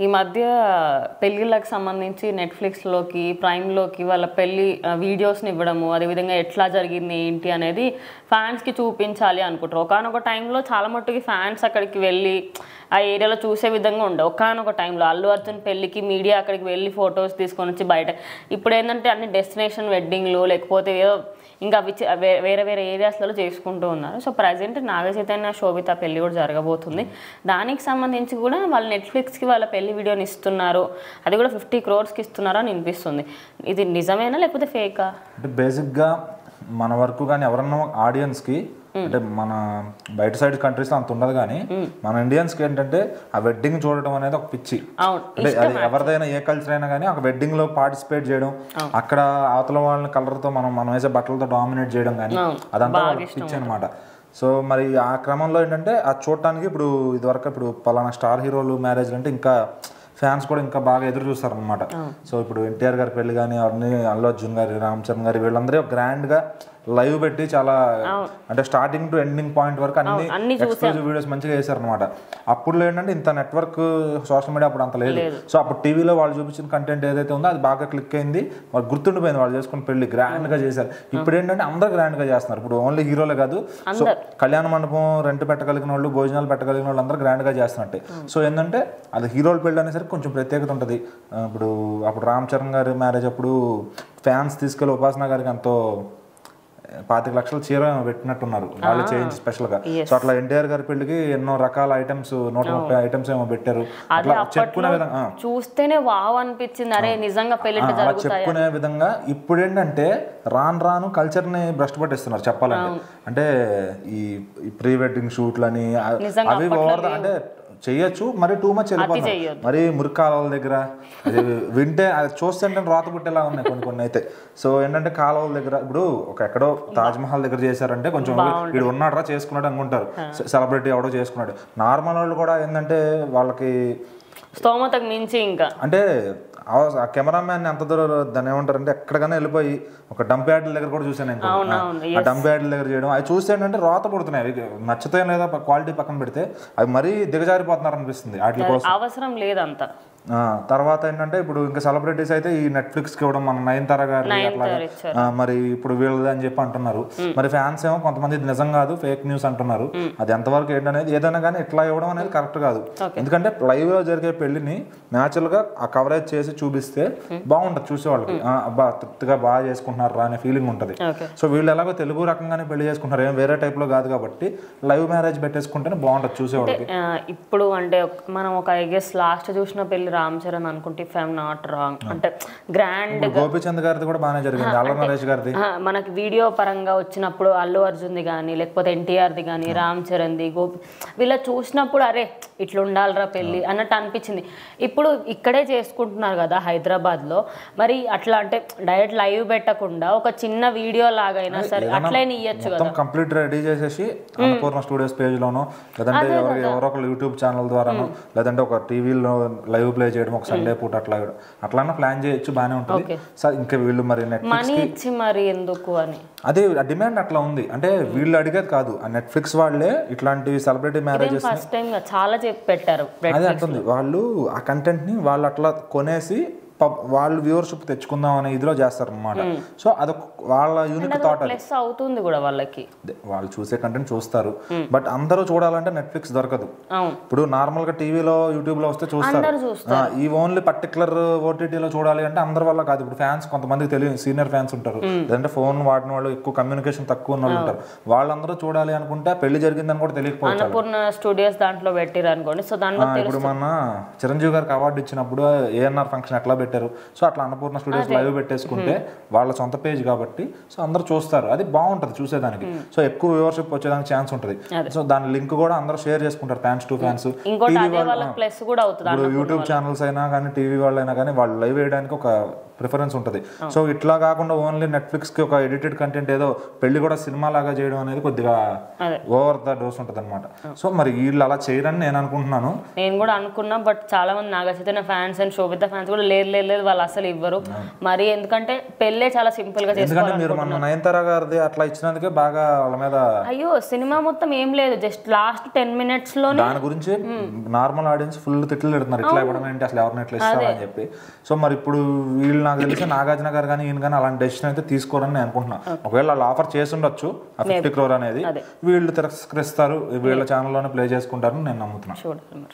ఈ మధ్య పెళ్ళిళ్ళకి సంబంధించి నెట్‌ఫ్లిక్స్‌లోకి, ప్రైమ్‌లోకి వాళ్ళ పెళ్లి వీడియోస్‌ని ఇవ్వడము, అదేవిధంగా ఎట్లా జరిగింది ఏంటి అనేది ఫ్యాన్స్‌కి చూపించాలి అనుకుంటారు. ఒకానొక టైంలో చాలా మట్టుకి ఫ్యాన్స్ అక్కడికి వెళ్ళి ఆ ఏరియాలో చూసే విధంగా ఉండే. ఒకానొక టైంలో అల్లు అర్జున్ పెళ్ళికి మీడియా అక్కడికి వెళ్ళి ఫొటోస్ తీసుకొనొచ్చి బయట ఇప్పుడేందంటే అన్ని డెస్టినేషన్ వెడ్డింగ్‌లు లేకపోతే ఏదో ఇంకా వేరే వేరే ఏరియాస్‌లలో చేసుకుంటూ ఉన్నారు. సో, ప్రెజెంట్ నాగ చైతన్య, శోభిత పెళ్లి కూడా జరగబోతుంది. దానికి సంబంధించి కూడా వాళ్ళు నెట్‌ఫ్లిక్స్‌కి వాళ్ళ పెళ్లి వీడియోని ఇస్తున్నారు. అది కూడా 50 crores ఇస్తున్నారు అని వినిపిస్తుంది. ఇది నిజమేనా లేకపోతే ఫేకా? అంటే బేసిక్గా మన వరకు కానీ ఎవరన్నా ఆడియన్స్కి అంటే మన బయట సైడ్ కంట్రీస్లో అంత ఉండదు కానీ మన ఇండియన్స్కి ఏంటంటే ఆ వెడ్డింగ్ చూడటం అనేది ఒక పిచ్చి. అంటే అది ఎవరిదైనా ఏ కల్చర్ అయినా కానీ ఒక వెడ్డింగ్ లో పార్టిసిపేట్ చేయడం, అక్కడ అవతల వాళ్ళని కలర్తో మనం వేసే బట్టలతో డామినేట్ చేయడం కానీ అదంతా పిచ్చి అనమాట. సో మరి ఆ క్రమంలో ఏంటంటే అది చూడటానికి ఇప్పుడు పలానా స్టార్ హీరోలు మ్యారేజ్ అంటే ఇంకా ఫ్యాన్స్ కూడా ఇంకా బాగా ఎదురు చూస్తారు అనమాట. సో ఇప్పుడు ఎన్టీఆర్ గారి పెళ్లి కానీ అవన్నీ అల్లు అర్జున్ గారి, రామ్ చరణ్ గారి వీళ్ళందరూ గ్రాండ్గా లైవ్ పెట్టి చాలా అంటే స్టార్టింగ్ టు ఎండింగ్ పాయింట్ వరకు అన్ని ఎక్స్క్లూజివ్ వీడియోస్ మంచిగా చేశారు అనమాట. అప్పుడు ఏంటంటే ఇంత నెట్వర్క్ సోషల్ మీడియా అప్పుడు అంత లేదు. సో అప్పుడు టీవీలో వాళ్ళు చూపించిన కంటెంట్ ఏదైతే ఉందో అది బాగా క్లిక్ అయింది, వాళ్ళు గుర్తుండిపోయింది, వాళ్ళు చేసుకున్న పెళ్లి గ్రాండ్ గా చేశారు. ఇప్పుడు ఏంటంటే అందరూ గ్రాండ్ గా చేస్తున్నారు. ఇప్పుడు ఓన్లీ హీరోలే కాదు, సో కళ్యాణ మండపం రెంట్ పెట్టగలిగిన వాళ్ళు, భోజనాలు పెట్టగలిగిన వాళ్ళు అందరూ గ్రాండ్ గా చేస్తున్నట్టే. సో ఏంటంటే అది హీరోల పెళ్లి అనేసరికి కొంచెం ప్రత్యేకత ఉంటుంది. అప్పుడు రామ్ చరణ్ గారి మ్యారేజ్ అప్పుడు ఫ్యాన్స్ తీసుకెళ్లి ఉపాసన గారికి ఎంతో 25 లక్షల చీర పెట్టినట్టున్నారు వాళ్ళు చేయించి స్పెషల్ గా. సో అట్లా ఎన్టీఆర్ గారి పెళ్లికి ఎన్నో రకాల ఐటమ్స్ 130 ఐటమ్స్ ఏమో పెట్టారు. అట్లా చెప్పుకునే విధంగా చూస్తేనే వావ్ అనిపించింది, అరే నిజంగా పెళ్లి చెప్పుకునే విధంగా. ఇప్పుడు ఏంటంటే రాను కల్చర్ ని భ్రష్టు పట్టిస్తున్నారు చెప్పాలంటే. అంటే ఈ ప్రీ వెడ్డింగ్ షూట్లని అవి ఓవర్ అంటే చెయ్యొచ్చు, మరి టూ మచ్ వెళ్ళిపోతుంది. మరి మురికాలవల దగ్గర అది వింటే అది చూస్తుంటే రాత పుట్టేలా ఉన్నాయి కొన్ని అయితే. సో ఏంటంటే కాలువల దగ్గర ఇప్పుడు ఎక్కడో తాజ్మహల్ దగ్గర చేశారంటే కొంచెం వీడు ఉన్నాడు చేసుకున్నాడు అనుకుంటారు, సెలబ్రిటీ ఎవడో చేసుకున్నాడు. నార్మల్ వాళ్ళు కూడా ఏంటంటే వాళ్ళకి స్తోమతకు మించి ఇంకా అంటే ఆ కెమెరామ్యాన్ ఎంత దూరం దాన్ని ఏమంటారంటే ఎక్కడికైనా వెళ్ళిపోయి ఒక డంప్ యార్డ్ల దగ్గర కూడా చూసాను నేను. ఆ డంప్ యార్డ్ల దగ్గర చేయడం అవి చూస్తే ఏంటంటే రోత పుడుతున్నాయి. అవి నచ్చుతాయి లేదా క్వాలిటీ పక్కన పెడితే అవి మరీ దిగజారిపోతున్నారు అనిపిస్తుంది. వాటి కోసం అవసరం లేదంత. తర్వాత ఏంటంటే ఇప్పుడు ఇంకా సెలబ్రిటీస్ అయితే ఈ నెట్ఫ్లిక్స్కి ఇవ్వడం, మన నయనతార గారు అట్లా మరి ఇప్పుడు వీళ్ళది అని చెప్పి అంటున్నారు. మరి ఫ్యాన్స్ ఏమో కొంతమంది నిజం కాదు ఫేక్ న్యూస్ అంటున్నారు. అది ఎంతవరకు ఏంటనేది ఏదైనా కానీ ఇట్లా ఇవ్వడం అనేది కరెక్ట్ కాదు. ఎందుకంటే లైవ్ గా జరిగే పెళ్లిని న్యాచురల్ గా ఆ కవరేజ్ చేసి చూపిస్తే బాగుంటది చూసే వాళ్ళకి. అబ్బా తృప్తిగా బాగా చేసుకుంటున్నారు రా అనే ఫీలింగ్ ఉంటది. సో వీళ్ళు ఎలాగో తెలుగు రకంగానే పెళ్లి చేసుకుంటారు, ఏం వేరే టైప్ లో కాదు కాబట్టి లైవ్ మ్యారేజ్ పెట్టేసుకుంటేనే బాగుంటది చూసే వాళ్ళకి. ఇప్పుడు అంటే మనం ఒక ఐ గెస్ లాస్ట్ చూసిన పెళ్లి రామ్ చరణ్ అనుకుంటే ఇఫ్ ఐఎమ్ నాట్ రాంగ్ అంటే గ్రాండ్ గోపీచంద్ గారిది కూడా బాగానే జరిగింది, అల్లు నరేష్ గారిది. మనకి వీడియో పరంగా వచ్చినప్పుడు అల్లు అర్జున్ది కానీ లేకపోతే ఎన్టీఆర్ది కానీ రామ్ చరణ్ది వీళ్ళ చూసినప్పుడు అరే ఇట్లా ఉండాలిరా పెళ్ళి అన్నట్టు అనిపించింది. ఇప్పుడు ఇక్కడే చేసుకుంటున్నారు కదా హైదరాబాద్ లో, మరి అట్లా అంటే డైరెక్ట్ లైవ్ పెట్టకుండా ఒక చిన్న వీడియో లాగైనా సరే అట్లయినా ఇయ్యొచ్చు కదా. కంప్లీట్ రెడీ చేసేసి అన్నపూర్ణ స్టూడియోస్ పేజ్ లోనో లేదంటే ఎవరో ఒక యూట్యూబ్ ఛానల్ ద్వారానో లేదంటే ఒక టీవీలో లైవ్ ప్లే చేయడం ఒక సండే పూట అట్లా ప్లాన్ చేయొచ్చు, బానే ఉంటుంది. ఇంకా వీళ్ళు మరి నెట్ఫ్లిక్స్ మరి ఎందుకు అని అదే డిమాండ్ అట్లా ఉంది. అంటే వీళ్ళు అడిగేది కాదు, ఆ నెట్ఫ్లిక్స్ వాళ్ళే ఇట్లాంటి సెలబ్రిటీ మ్యారేజెస్ చాలా పెట్టారు. అదే అంటుంది, వాళ్ళు ఆ కంటెంట్ ని వాళ్ళు అట్లా కొనేసి వాళ్ళు వ్యూవర్షిప్ తెచ్చుకుందాం అనే ఇదిలో చేస్తారు అనమాట. సో అదొక వాళ్ళ యూనిక్ థాట్ అవుతుంది కూడా వాళ్ళకి. వాళ్ళు చూసే కంటెంట్ చూస్తారు, బట్ అందరూ చూడాలంటే నెట్ఫ్లిక్స్ దొరకదు. ఇప్పుడు నార్మల్ గా టీవీలో యూట్యూబ్ లో వస్తే చూస్తారు. ఈ ఓన్లీ పర్టికులర్ ఓటీటీలో చూడాలి అంటే అందరి వల్ల కాదు. ఇప్పుడు ఫ్యాన్స్ కొంతమందికి తెలియదు, సీనియర్ ఫ్యాన్స్ ఉంటారు, లేదంటే ఫోన్ వాడిన వాళ్ళు ఎక్కువ కమ్యూనికేషన్ తక్కువ ఉన్న వాళ్ళు ఉంటారు. వాళ్ళందరూ చూడాలి అనుకుంటే పెళ్లి జరిగిందని కూడా తెలియకపోవచ్చు. అన్నపూర్ణ స్టూడియోస్ దాంట్లో పెట్టారు అనుకోండి. సో ఇప్పుడు మన చిరంజీవి గారికి అవార్డు ఇచ్చినప్పుడు ఏఎన్ఆర్ ఫంక్షన్ ఎట్లా పెట్టారు, సో అట్లా అన్నపూర్ణ స్టూడియోస్ లైవ్ పెట్టేసుకుంటే వాళ్ళ సొంత పేజ్ కాబట్టి సో అందరూ చూస్తారు, అది బాగుంటది చూసేదానికి. సో ఎక్కువ వ్యూవర్షిప్ వచ్చేదానికి ఛాన్స్ ఉంటుంది. సో దాని లింక్ కూడా అందరూ షేర్ చేసుకుంటారు, ఫ్యాన్స్ టు ఫ్యాన్స్. ఇప్పుడు యూట్యూబ్ ఛానల్స్ అయినా కానీ టీవీ వాళ్ళైనా కానీ వాళ్ళు లైవ్ వేయడానికి ఒక ప్రిఫరెన్స్ ఉంటుంది. సో ఇట్లా కాకుండా ఓన్లీ నెట్ఫ్లిక్స్ కి ఒక ఎడిటెడ్ కంటెంట్ ఏదో పెళ్లి కూడా సినిమా లాగా చేయడం అనేది కొద్దిగా ఓవర్ ద డోస్ ఉంటుంది అనమాట. సో మరి వీళ్ళు అలా చేయరని నేను అనుకుంటున్నాను. నేను కూడా అనుకున్నా, బట్ చాలా మంది Naga Chaitanya fans and Sobhita fans కూడా లేదు వాళ్ళు అసలు ఇవ్వరు మరి, ఎందుకంటే పెళ్ళే చాలా సింపుల్ గా ఎందుకంటే మీరు మన నయనతార గారిది అట్లా ఇచ్చినందుకే బాగా వాళ్ళ మీద అయ్యో సినిమా మొత్తం ఏం లేదు, జస్ట్ లాస్ట్ 10 minutes లో దాని గురించి నార్మల్ ఆడియన్స్ ఫుల్ తిట్లు పెడుతున్నారు, ఇట్లా ఇవ్వడం ఏంటి అసలు ఎవరిని ఇట్లా ఇస్తారని చెప్పి. సో మరి ఇప్పుడు వీళ్ళు నాకు తెలిసి నాగార్జున గారు కానీ ఈయన కానీ అలాంటి డెసిషన్ అయితే తీసుకోరని నేను అనుకుంటున్నాను. ఒకవేళ వాళ్ళు ఆఫర్ చేసి ఉండొచ్చు ఆ 50 crore అనేది, వీళ్ళు తిరస్కరిస్తారు, వీళ్ళ ఛానల్లోనే ప్లే చేసుకుంటారని నేను నమ్ముతున్నాను.